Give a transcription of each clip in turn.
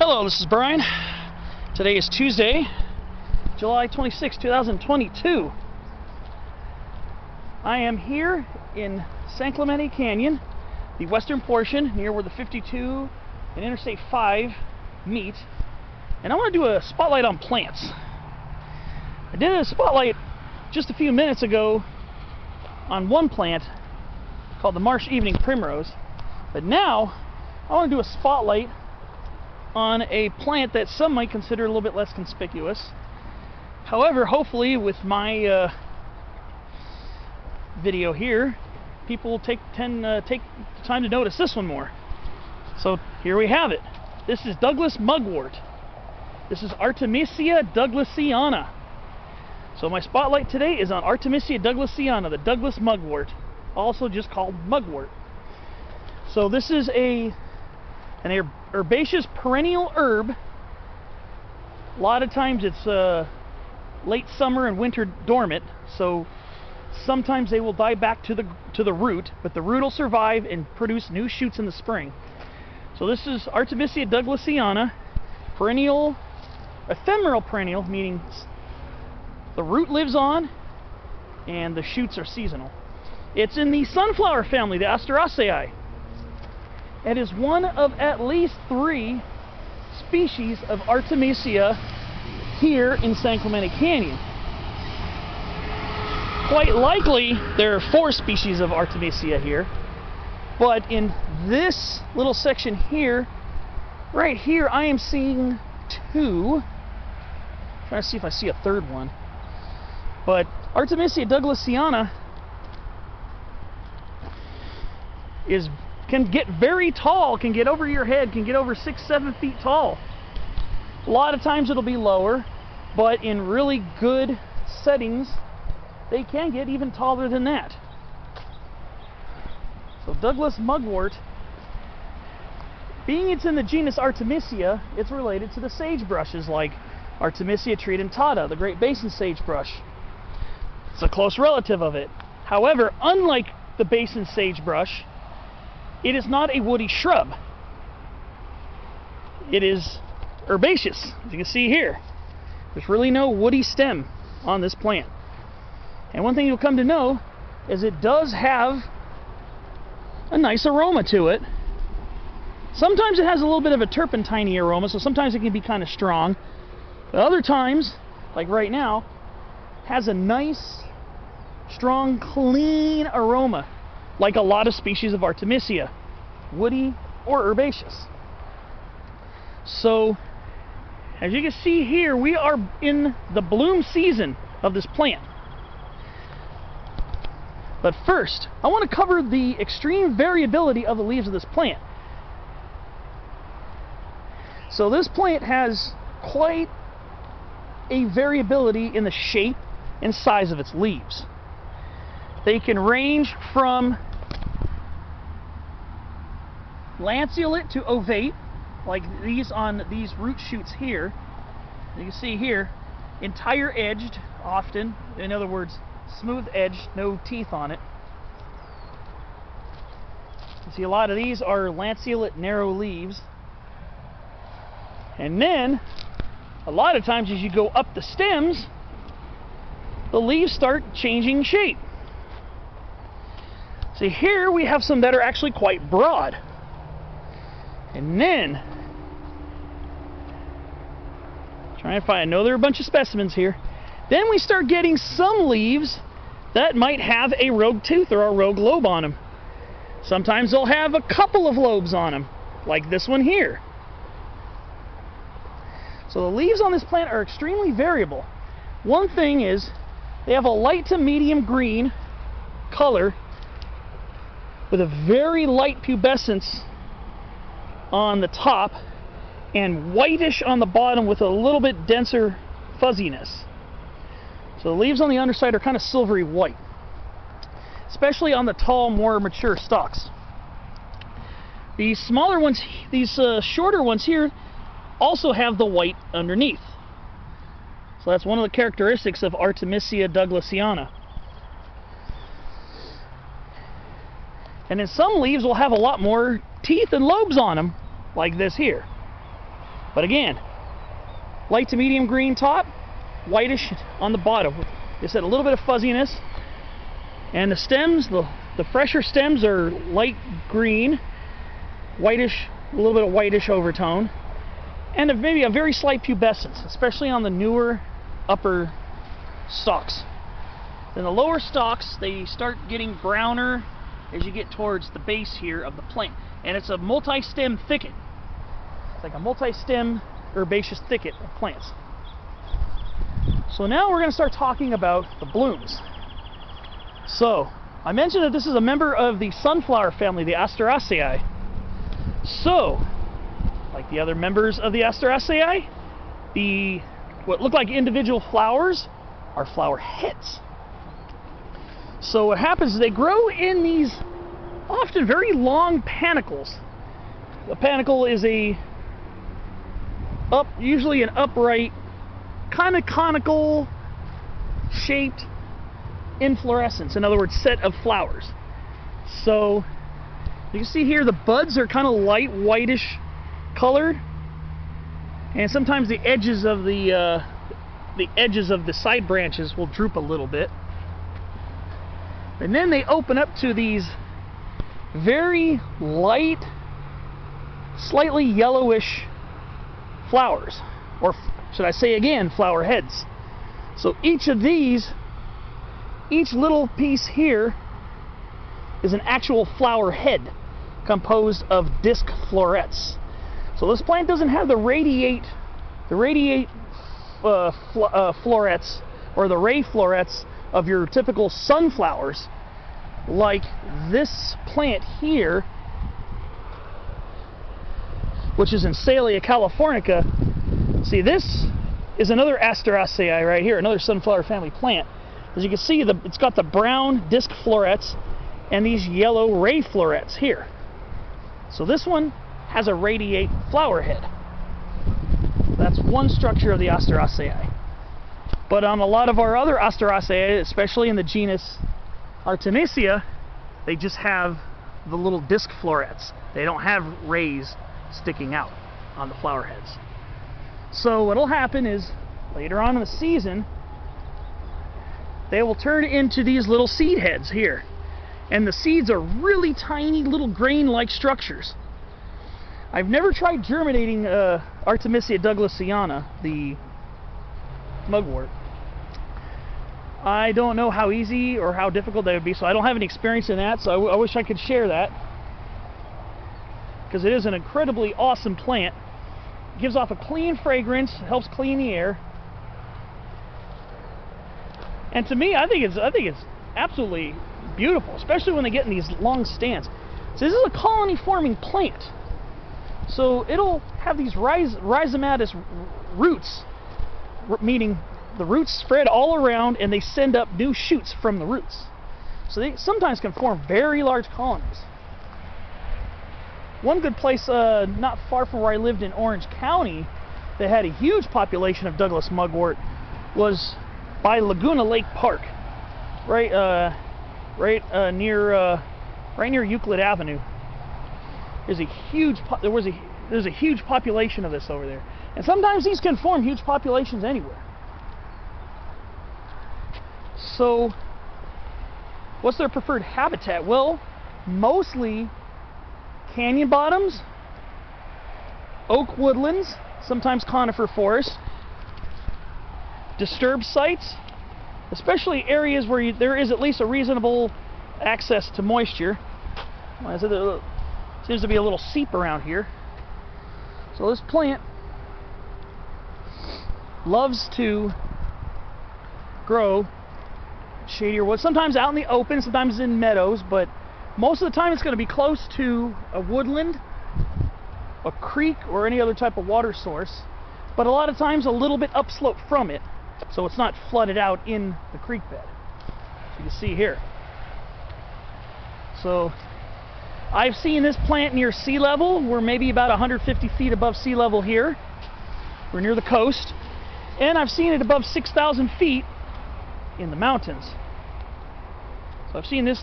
Hello, this is Brian. Today is Tuesday, July 26, 2022. I am here in San Clemente Canyon, the western portion near where the 52 and Interstate 5 meet, and I want to do a spotlight on plants. I did a spotlight just a few minutes ago on one plant called the Marsh Evening Primrose, but now I want to do a spotlight on a plant that some might consider a little bit less conspicuous. However, hopefully with my video here, people will take time to notice this one more. So here we have it. This is Douglas mugwort. This is Artemisia douglasiana. So my spotlight today is on Artemisia douglasiana, the Douglas mugwort, also just called mugwort. So this is an herbaceous perennial herb. A lot of times it's late summer and winter dormant, so sometimes they will die back to the root, but the root will survive and produce new shoots in the spring. So this is Artemisia douglasiana, perennial, ephemeral perennial, meaning the root lives on and the shoots are seasonal. It's in the sunflower family, the Asteraceae. It is one of at least 3 species of Artemisia here in San Clemente Canyon. Quite likely there are 4 species of Artemisia here, but in this little section here, right here, I am seeing 2. I'm trying to see if I see a 3rd one. But Artemisia douglasiana can get very tall, can get over your head, can get over 6-7 feet tall. A lot of times it'll be lower, but in really good settings they can get even taller than that. So Douglas mugwort, being it's in the genus Artemisia, it's related to the sagebrushes like Artemisia tridentata, the Great Basin sagebrush. It's a close relative of it. However, unlike the basin sagebrush, it is not a woody shrub. It is herbaceous, as you can see here. There's really no woody stem on this plant. And one thing you'll come to know is it does have a nice aroma to it. Sometimes it has a little bit of a turpentine-y aroma, so sometimes it can be kind of strong. But other times, like right now, has a nice, strong, clean aroma, like a lot of species of Artemisia, woody or herbaceous. So, as you can see here, we are in the bloom season of this plant. But first, I want to cover the extreme variability of the leaves of this plant. So this plant has quite a variability in the shape and size of its leaves. They can range from lanceolate to ovate, like these on these root shoots here. You can see here, entire edged often, in other words, smooth edged, no teeth on it. You see a lot of these are lanceolate narrow leaves. And then, a lot of times as you go up the stems, the leaves start changing shape. See, here we have some that are actually quite broad. And then, trying to find, I know there are a bunch of specimens here. Then we start getting some leaves that might have a rogue tooth or a rogue lobe on them. Sometimes they'll have a couple of lobes on them, like this one here. So the leaves on this plant are extremely variable. One thing is, they have a light to medium green color with a very light pubescence on the top and whitish on the bottom with a little bit denser fuzziness. So the leaves on the underside are kind of silvery white, especially on the tall, more mature stalks. These smaller ones, these shorter ones here, also have the white underneath. So that's one of the characteristics of Artemisia douglasiana. And then some leaves will have a lot more teeth and lobes on them, like this here. But again, light to medium green top, whitish on the bottom. They said a little bit of fuzziness. And the stems, the fresher stems are light green, whitish, a little bit of whitish overtone, and maybe a very slight pubescence, especially on the newer upper stalks. Then the lower stalks, they start getting browner as you get towards the base here of the plant. And it's a multi-stem thicket. It's like a multi-stem herbaceous thicket of plants. So now we're going to start talking about the blooms. So, I mentioned that this is a member of the sunflower family, the Asteraceae. So, like the other members of the Asteraceae, what look like individual flowers are flower heads. So what happens is they grow in these often very long panicles. The panicle is usually an upright, kind of conical shaped inflorescence. In other words, set of flowers. So you can see here the buds are kind of light whitish colored, and sometimes the edges of the side branches will droop a little bit. And then they open up to these very light, slightly yellowish flowers, or should I say again, flower heads. So each of these, each little piece here is an actual flower head composed of disc florets. So this plant doesn't have the radiate florets or the ray florets of your typical sunflowers, like this plant here, which is in Salvia californica. See, this is another Asteraceae right here, another sunflower family plant. As you can see, it's got the brown disc florets and these yellow ray florets here. So this one has a radiate flower head. That's one structure of the Asteraceae. But on a lot of our other Asteraceae, especially in the genus Artemisia, they just have the little disc florets. They don't have rays sticking out on the flower heads. So what'll happen is later on in the season, they will turn into these little seed heads here. And the seeds are really tiny little grain-like structures. I've never tried germinating Artemisia douglasiana, the mugwort. I don't know how easy or how difficult that would be, so I don't have any experience in that, so I wish I could share that, because it is an incredibly awesome plant. It gives off a clean fragrance, helps clean the air, and to me, I think it's absolutely beautiful, especially when they get in these long stands. So this is a colony forming plant, so it'll have these rhizomatous roots, meaning the roots spread all around and they send up new shoots from the roots. So they sometimes can form very large colonies. One good place not far from where I lived in Orange County that had a huge population of Douglas mugwort was by Laguna Lake Park, right near Euclid Avenue. There's a huge population of this over there, and sometimes these can form huge populations anywhere. So what's their preferred habitat? Well, mostly canyon bottoms, oak woodlands, sometimes conifer forests, disturbed sites, especially areas where there is at least a reasonable access to moisture. Well, there seems to be a little seep around here. So this plant loves to grow shadier woods, sometimes out in the open, sometimes in meadows, but most of the time it's going to be close to a woodland, a creek, or any other type of water source, but a lot of times a little bit upslope from it, so it's not flooded out in the creek bed. So you can see here. So I've seen this plant near sea level. We're maybe about 150 feet above sea level here. We're near the coast. And I've seen it above 6,000 feet in the mountains. So I've seen this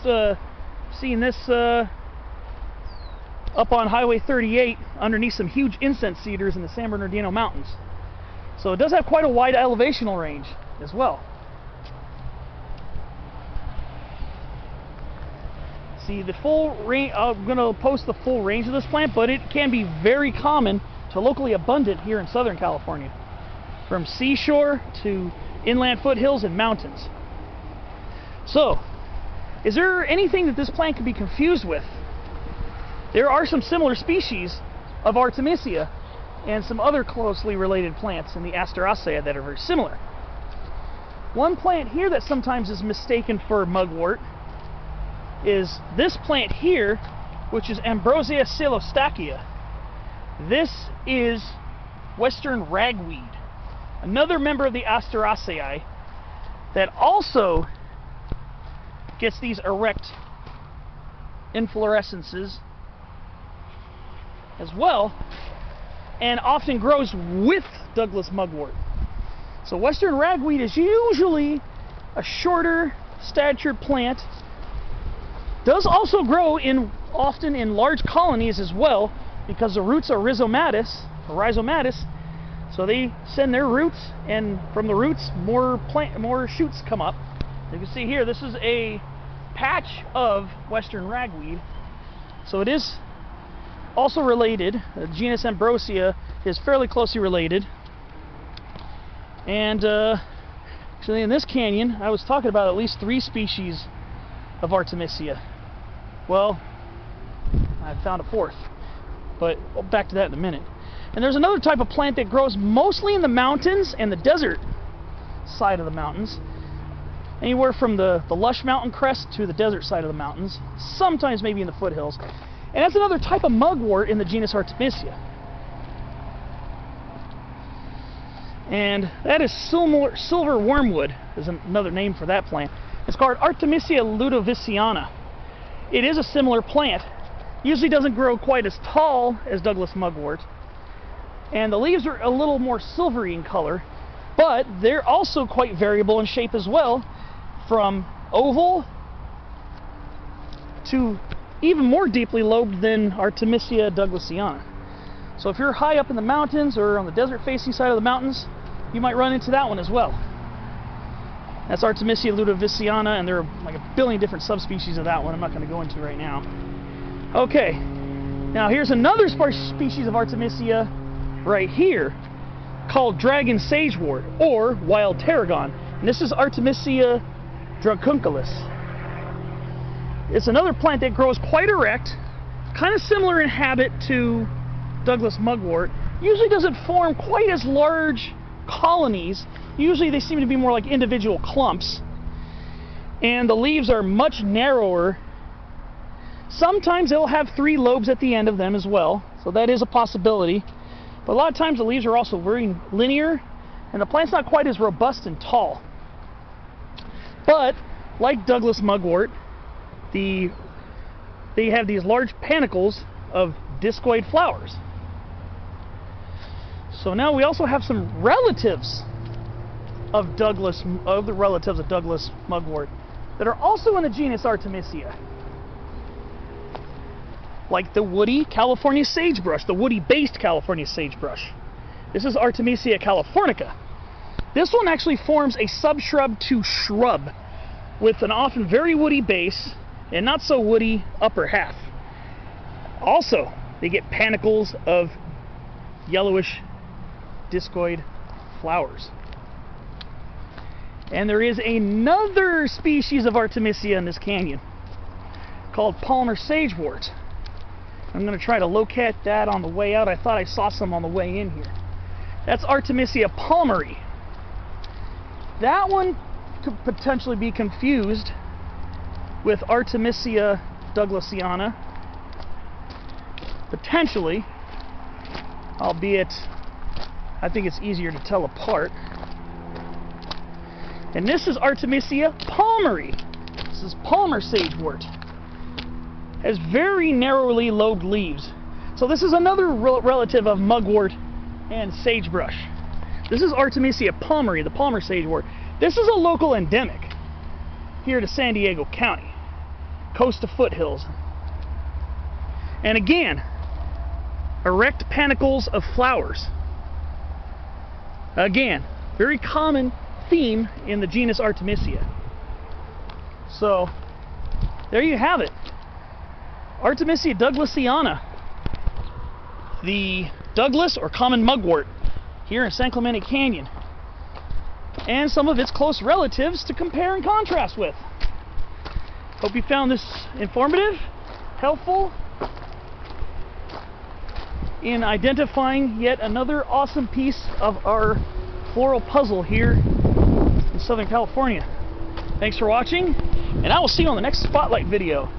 up on Highway 38 underneath some huge incense cedars in the San Bernardino Mountains. So it does have quite a wide elevational range as well. See the full range. I'm going to post the full range of this plant, but it can be very common to locally abundant here in Southern California, from seashore to inland foothills and mountains. So, is there anything that this plant could be confused with? There are some similar species of Artemisia and some other closely related plants in the Asteraceae that are very similar. One plant here that sometimes is mistaken for mugwort is this plant here, which is Ambrosia coelostachya. This is western ragweed, another member of the Asteraceae that also gets these erect inflorescences as well, and often grows with Douglas mugwort. So western ragweed is usually a shorter statured plant. Does also grow often in large colonies as well, because the roots are rhizomatous, so they send their roots, and from the roots more shoots come up. You can see here, this is a patch of western ragweed, so it is also related. The genus Ambrosia is fairly closely related, and actually in this canyon I was talking about at least 3 species of Artemisia. Well, I found a 4th, but I'll back to that in a minute. And there's another type of plant that grows mostly in the mountains and the desert side of the mountains, anywhere from the lush mountain crest to the desert side of the mountains, sometimes maybe in the foothills. And that's another type of mugwort in the genus Artemisia. And that is silver wormwood, is another name for that plant. It's called Artemisia douglasiana. It is a similar plant. Usually doesn't grow quite as tall as Douglas mugwort, and the leaves are a little more silvery in color, but they're also quite variable in shape as well, from oval to even more deeply lobed than Artemisia douglasiana. So if you're high up in the mountains or on the desert facing side of the mountains, you might run into that one as well. That's Artemisia douglasiana, and there are like a billion different subspecies of that one I'm not going to go into right now. Okay, now here's another species of Artemisia right here called dragon sagewort, or wild tarragon, and this is Artemisia dracunculus. It's another plant that grows quite erect, kind of similar in habit to Douglas mugwort. Usually doesn't form quite as large colonies. Usually they seem to be more like individual clumps, and the leaves are much narrower. Sometimes they'll have 3 lobes at the end of them as well, so that is a possibility. But a lot of times the leaves are also very linear, and the plant's not quite as robust and tall. But like Douglas mugwort, they have these large panicles of discoid flowers. So now we also have some relatives of Douglas mugwort that are also in the genus Artemisia, like the woody California sagebrush, the woody-based California sagebrush. This is Artemisia californica. This one actually forms a subshrub to shrub with an often very woody base and not so woody upper half. Also, they get panicles of yellowish discoid flowers. And there is another species of Artemisia in this canyon called Palmer sagewort. I'm going to try to locate that on the way out. I thought I saw some on the way in here. That's Artemisia palmeri. That one could potentially be confused with Artemisia douglasiana. Potentially, albeit I think it's easier to tell apart. And this is Artemisia palmeri. This is Palmer sagewort. Has very narrowly lobed leaves. So this is another relative of mugwort and sagebrush. This is Artemisia palmeri, the Palmer sagewort. This is a local endemic here to San Diego County, coast to foothills. And again, erect panicles of flowers. Again, very common theme in the genus Artemisia. So, there you have it. Artemisia douglasiana, the Douglas or common mugwort here in San Clemente Canyon, and some of its close relatives to compare and contrast with. Hope you found this informative, helpful in identifying yet another awesome piece of our floral puzzle here in Southern California. Thanks for watching, and I will see you on the next Spotlight video.